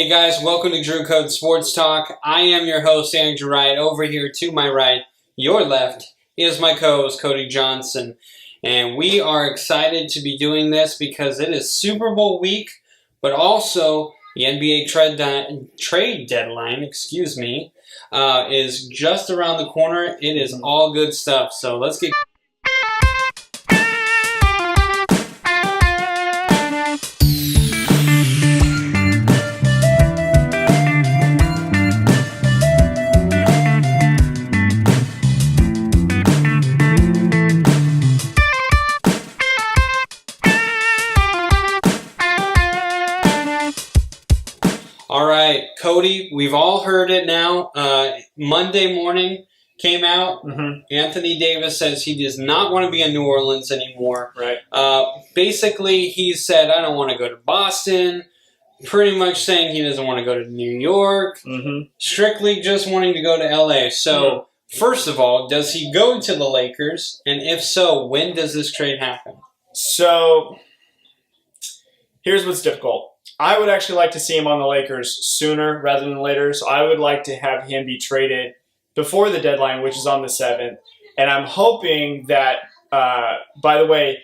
Hey guys, welcome to Drew Code Sports Talk. I am your host, Andrew Wright. Over here to my right, your left, is my co-host, Cody Johnson. And we are excited to be doing this because it is Super Bowl week, but also the NBA trade deadline, is just around the corner. It is all good stuff. So let's get... All right, Cody, we've all heard it now. Monday morning came out. Anthony Davis says he does not want to be in New Orleans anymore. Right. Basically, he said, I don't want to go to Boston. Pretty much saying he doesn't want to go to New York. Strictly just wanting to go to LA. So, first of all, does he go to the Lakers? And if so, when does this trade happen? So, here's what's difficult. I would actually like to see him on the Lakers sooner rather than later. So I would like to have him be traded before the deadline, which is on the 7th. And I'm hoping that, by the way,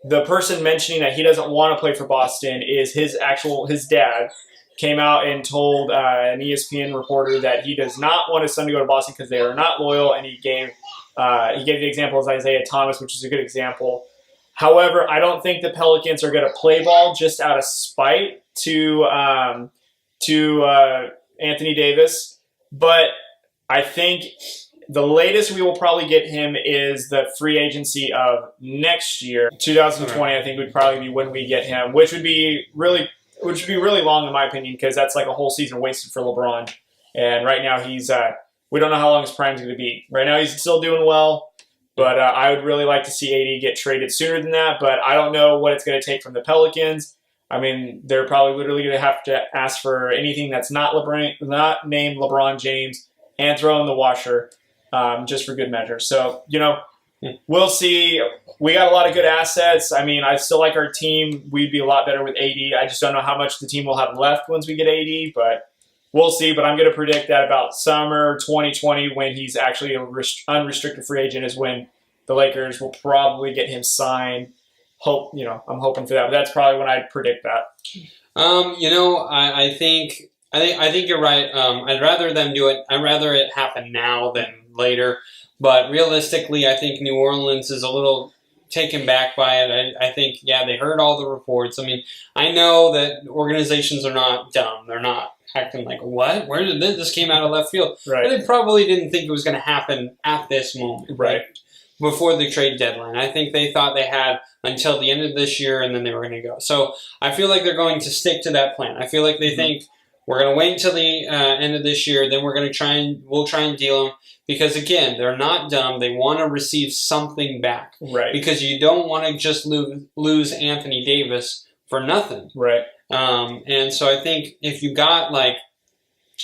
the person mentioning that he doesn't want to play for Boston is his dad. Came out and told an ESPN reporter that he does not want his son to go to Boston because they are not loyal. And he gave the example of Isaiah Thomas, which is a good example. However, I don't think the Pelicans are going to play ball just out of spite to Anthony Davis. But I think the latest we will probably get him is the free agency of next year. 2020, I think, would probably be when we get him, which would be really long in my opinion, because that's like a whole season wasted for LeBron. And right now we don't know how long his prime is going to be. Right now he's still doing well. But I would really like to see AD get traded sooner than that. But I don't know what it's going to take from the Pelicans. I mean, they're probably literally going to have to ask for anything that's not named LeBron James and throw in the washer just for good measure. So, we'll see. We got a lot of good assets. I mean, I still like our team. We'd be a lot better with AD. I just don't know how much the team will have left once we get AD. But we'll see, but I'm going to predict that about summer 2020, when he's actually an unrestricted free agent, is when the Lakers will probably get him signed. I'm hoping for that, but that's probably when I'd predict that. I think you're right. I'd rather them do it. I'd rather it happen now than later. But realistically, I think New Orleans is a little taken back by it. I think, they heard all the reports. I mean, I know that organizations are not dumb. They're not acting like, what? Where did this came out of left field? Right. But they probably didn't think it was going to happen at this moment. Right. Before the trade deadline. I think they thought they had until the end of this year and then they were going to go. So I feel like they're going to stick to that plan. I feel like they think we're going to wait until the end of this year, then we'll try and deal them. Because again, they're not dumb. They want to receive something back. Right. Because you don't want to just lose Anthony Davis for nothing. Right. And so I think if you got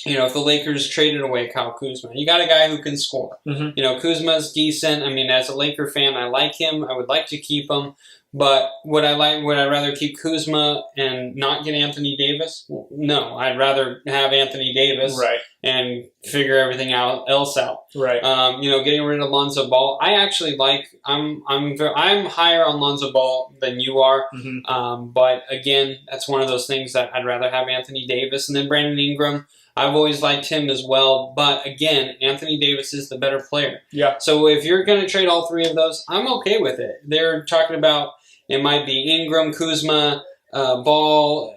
if the Lakers traded away Kyle Kuzma, you got a guy who can score. Kuzma's decent. I mean, as a Laker fan, I like him. I would like to keep him. But would I rather keep Kuzma and not get Anthony Davis? No, I'd rather have Anthony Davis and figure everything else out. Right. Getting rid of Lonzo Ball. I actually I'm higher on Lonzo Ball than you are. But again, that's one of those things that I'd rather have Anthony Davis. And then Brandon Ingram, I've always liked him as well. But again, Anthony Davis is the better player. Yeah. So if you're going to trade all three of those, I'm okay with it. They're talking about it might be Ingram, Kuzma, Ball,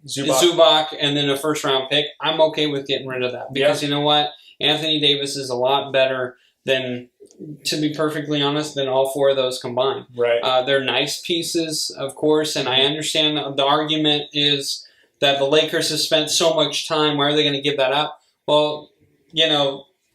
Zubac, and then a first-round pick. I'm okay with getting rid of that because you know what? Anthony Davis is a lot better than, to be perfectly honest, than all four of those combined. Right. They're nice pieces, of course, and I understand the argument is that the Lakers have spent so much time. Why are they going to give that up? Well,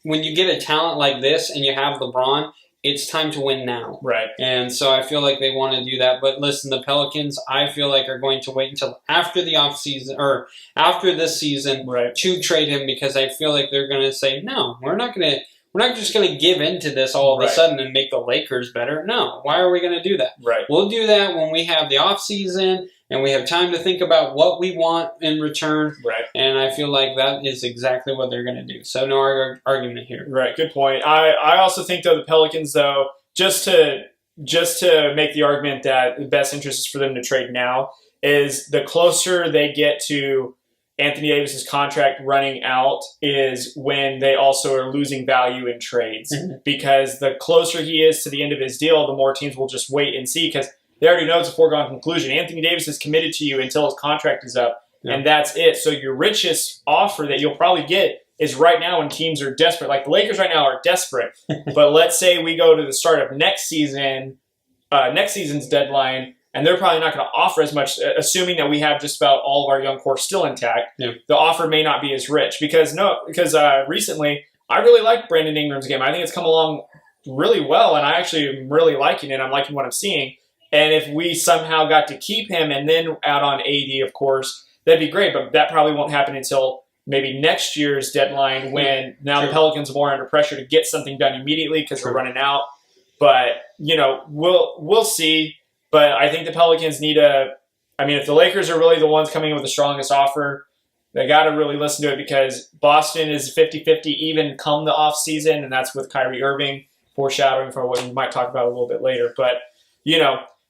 when you get a talent like this and you have LeBron, it's time to win now. Right. And so I feel like they want to do that. But listen, the Pelicans, I feel like are going to wait until after the offseason or after this season to trade him because I feel like they're going to say, no, we're not going to we're not just going to give into this all of a sudden and make the Lakers better. No, why are we going to do that? Right. We'll do that when we have the off season and we have time to think about what we want in return. Right. And I feel like that is exactly what they're going to do. So no argument here. Right. Good point. I also think, though, the Pelicans, though, just to make the argument that the best interest is for them to trade now, is the closer they get to Anthony Davis's contract running out is when they also are losing value in trades. Because the closer he is to the end of his deal, the more teams will just wait and see, because they already know it's a foregone conclusion. Anthony Davis is committed to you until his contract is up, and that's it. So your richest offer that you'll probably get is right now when teams are desperate. Like the Lakers right now are desperate. But let's say we go to the start of next season's deadline, and they're probably not going to offer as much, assuming that we have just about all of our young core still intact. The offer may not be as rich because recently I really liked Brandon Ingram's game. I think it's come along really well, and I actually am really liking it. I'm liking what I'm seeing. And if we somehow got to keep him and then add on AD, of course, that'd be great. But that probably won't happen until maybe next year's deadline, when now the Pelicans are more under pressure to get something done immediately because they're running out. But, we'll see. But I think the Pelicans need if the Lakers are really the ones coming in with the strongest offer, they got to really listen to it, because Boston is 50-50 even come the offseason, and that's with Kyrie Irving, foreshadowing for what we might talk about a little bit later. But,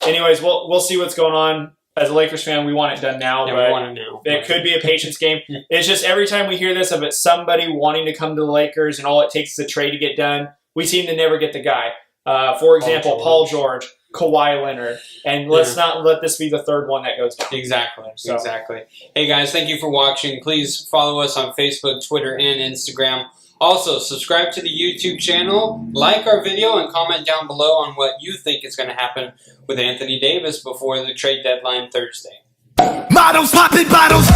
anyways, we'll see what's going on. As a Lakers fan, we want it done now. Yeah, but we want it now. It could be a patience game. It's just every time we hear this of somebody wanting to come to the Lakers and all it takes is a trade to get done, we seem to never get the guy. For example, Paul George, Kawhi Leonard. And let's not let this be the third one that goes down. Exactly. Hey, guys, thank you for watching. Please follow us on Facebook, Twitter, and Instagram. Also, subscribe to the YouTube channel, like our video, and comment down below on what you think is going to happen with Anthony Davis before the trade deadline Thursday. Models popping bottles.